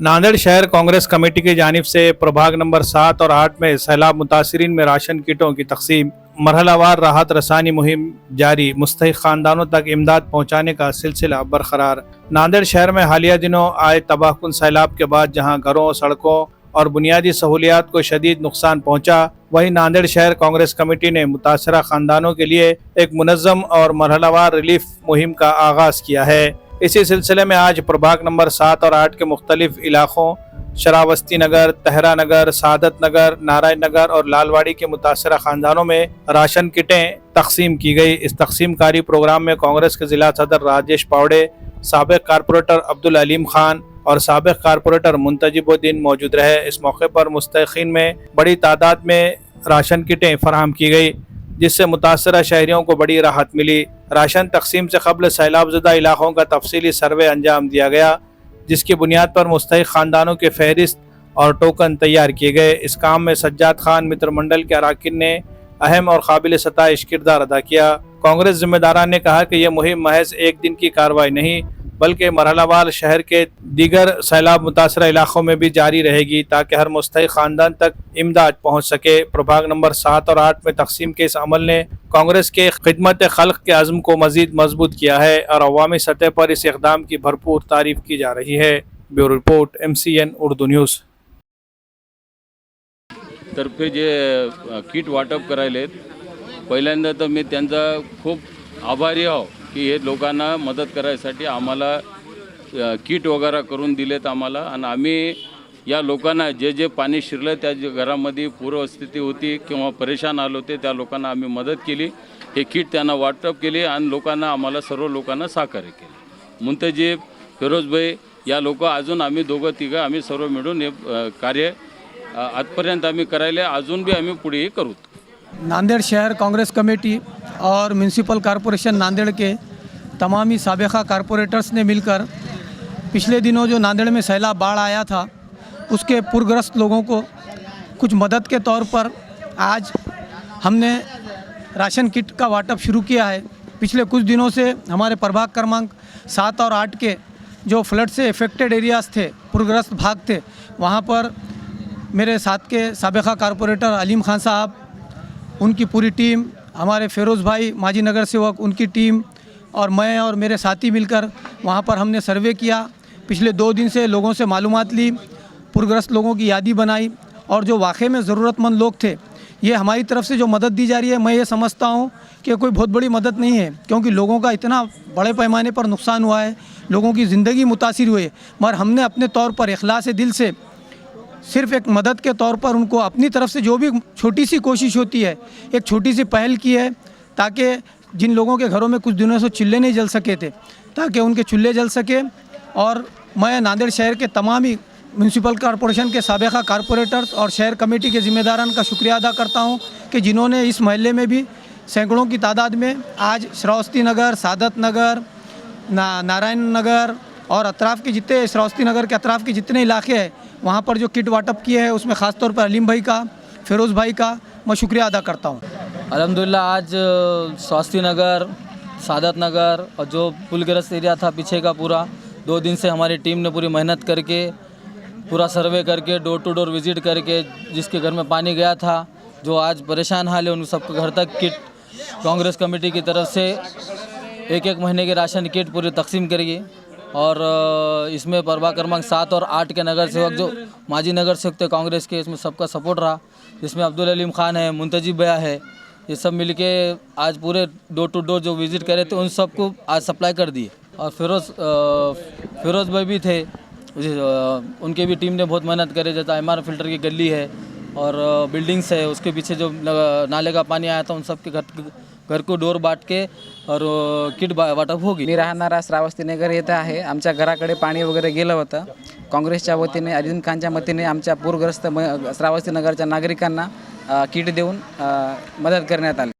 नांदेड़ शहर कांग्रेस कमेटी की जानिब से प्रभाग नंबर 7 और 8 में सैलाब मुतासरीन में राशन किटों की तकसीम, मरहलावार राहत रसानी मुहिम जारी, मुस्तहिक खानदानों तक इमदाद पहुँचाने का सिलसिला बरकरार। नांदेड़ शहर में हालिया दिनों आए तबाहकुन सैलाब के बाद जहाँ घरों, सड़कों और बुनियादी सहूलियात को शदीद नुकसान पहुँचा, वहीं नांदेड़ शहर कांग्रेस कमेटी ने मुतासरा खानदानों के लिए एक मुनज़्ज़म और मरहलावार रिलीफ मुहिम का आगाज़ किया है। इसी सिलसिले में आज प्रभाग नंबर 7 और 8 के मुख्तलिफ इलाकों शरावस्ती नगर, तहरा नगर, सादत नगर, नारायण नगर और लालवाड़ी के मुतासरा खानदानों में राशन किटें तकसीम की गई। इस तकसीमकारी प्रोग्राम में कांग्रेस के जिला सदर राजेश पावड़े, साबिक कारपोरेटर अब्दुल अलीम खान और साबिक कारपोरेटर मुंतजिबुद्दीन मौजूद रहे। इस मौके पर मुस्तहिकीन में बड़ी तादाद में राशन किटें फराहम की गई, जिससे मुतासरा शहरियों को बड़ी राहत मिली। राशन तकसीम से कबल सैलाबज़दा इलाकों का तफसीली सर्वे अंजाम दिया गया, जिसकी बुनियाद पर मुस्तहिक खानदानों के फहरिस्त और टोकन तैयार किए गए। इस काम में सज्जाद खान मित्र मंडल के अराकिन ने अहम और काबिल सताइश किरदार अदा किया। कांग्रेस जिम्मेदारान ने कहा कि यह मुहिम महज एक दिन की कार्रवाई नहीं, बल्कि मरहलावार शहर के दीगर सैलाब मुतासरा इलाकों में भी जारी रहेगी, ताकि हर मुस्तहिक खानदान तक इमदाद पहुँच सके। प्रभाग नंबर 7 और 8 में तकसीम के इस अमल ने कांग्रेस के खिदमत खल्क के अज़्म को मज़ीद मजबूत किया है और अवामी सतह पर इस इक़दाम की भरपूर तारीफ की जा रही है। Bureau report, MCN Urdu news. तर्फे जे किट वाटप करायलेत, पहिल्यांदा तर मी त्यांचा खूप आभारी आहो की हे लोकांना मदत करायसाठी आम्हाला किट वगैरे करून दिलेत आम्हाला, आणि आम्ही या लोकांना जे जे पाणी शिरलं त्या जे घरामध्ये पूरस्थिती होती किंवा परेशान आलो होते त्या लोकांना आम्ही मदत केली, हे किट त्यांना वाटप केले आणि लोकांना आम्हाला सर्व लोकांना सहकार्य केले। मुंतजीब, फिरोजभाई या लोक अजून आम्ही दोघं तिघं आम्ही सर्व मिळून हे कार्य आजपर्यंत आम्ही करायले, अजून भी आम्ही पुढेही करू। नांदेड़ शहर कांग्रेस कमेटी और म्यूनसिपल कॉरपोरेशन नांदेड़ के तमामी साबिक़ा कारपोरेटर्स ने मिलकर पिछले दिनों जो नांदेड़ में सैलाब बाढ़ आया था उसके पूरग्रस्त लोगों को कुछ मदद के तौर पर आज हमने राशन किट का वाटप शुरू किया है। पिछले कुछ दिनों से हमारे प्रभाग क्रमांक 7 और 8 के जो फ्लड से इफ़ेक्टेड एरियाज़ थे, पूरग्रस्त भाग थे, वहाँ पर मेरे साथ के साबिक़ा कारपोरेटर अलीम खान साहब, उनकी पूरी टीम, हमारे फिरोज़ भाई माजी नगर सेवक, उनकी टीम और मैं और मेरे साथी मिलकर वहाँ पर हमने सर्वे किया। पिछले 2 दिन से लोगों से मालूमात ली, पूरग्रस्त लोगों की यादी बनाई और जो वाकई में ज़रूरतमंद लोग थे, ये हमारी तरफ से जो मदद दी जा रही है, मैं ये समझता हूँ कि कोई बहुत बड़ी मदद नहीं है, क्योंकि लोगों का इतना बड़े पैमाने पर नुकसान हुआ है, लोगों की ज़िंदगी मुतासिर हुई है, मगर हमने अपने तौर पर इखलास दिल से सिर्फ़ एक मदद के तौर पर उनको अपनी तरफ से जो भी छोटी सी कोशिश होती है, एक छोटी सी पहल की है, ताकि जिन लोगों के घरों में कुछ दिनों से चूल्हे नहीं जल सके थे, ताकि उनके चूल्हे जल सके। और मैं नांदेड़ शहर के तमाम ही म्यूनसिपल कॉरपोरेशन के साबिक़ा कारपोरेटर्स और शहर कमेटी के ज़िम्मेदारान का शुक्रिया अदा करता हूँ कि जिन्होंने इस महल्ले में भी सैकड़ों की तादाद में आज श्रावस्ती नगर, सादत नगर, नारायण नगर और अतराफ़ के जितने श्रावस्ती नगर के अतराफ़ के जितने इलाके हैं, वहाँ पर जो किट वाटप किए हैं, उसमें ख़ास तौर पर अलीम भाई का, फिरोज़ भाई का मैं शुक्रिया अदा करता हूँ। अल्हम्दुलिल्लाह आज श्रावस्ती नगर, सादत नगर और जो पुलग्रस्त एरिया था पीछे का पूरा, 2 दिन से हमारी टीम ने पूरी मेहनत करके पूरा सर्वे करके डोर टू डोर विज़िट करके जिसके घर में पानी गया था, जो आज परेशान हाल है, उन सबके घर तक किट कांग्रेस कमेटी की तरफ से एक महीने के राशन किट पूरी तकसीम करेगी। और इसमें प्रभाग क्रमांक 7 और 8 के नगर सेवक जो माजी नगर सेवक थे कांग्रेस के, इसमें सबका सपोर्ट रहा, जिसमें अब्दुल अलीम खान है, मुंतजिब भैया है, ये सब मिलके आज पूरे डोर टू डोर जो विज़िट करे थे उन सबको आज सप्लाई कर दिए। और फिरोज़ भाई भी थे, उनके भी टीम ने बहुत मेहनत करे, जैसा MR फिल्टर की गली है और बिल्डिंग्स है, उसके पीछे जो नाले का पानी आया था उन सब के घर को डोर बाट के और किट वाटप होगी। मी राहणारा श्रावस्ती नगर येथे आहे। आमच्या घराकडे पाणी वगैरे गेलं होतं। काँग्रेसच्या वतीने, अलीम खानच्या वतीने आमच्या पूरग्रस्त श्रावस्ती नगरच्या नागरिकांना किट देऊन मदत करण्यात आली।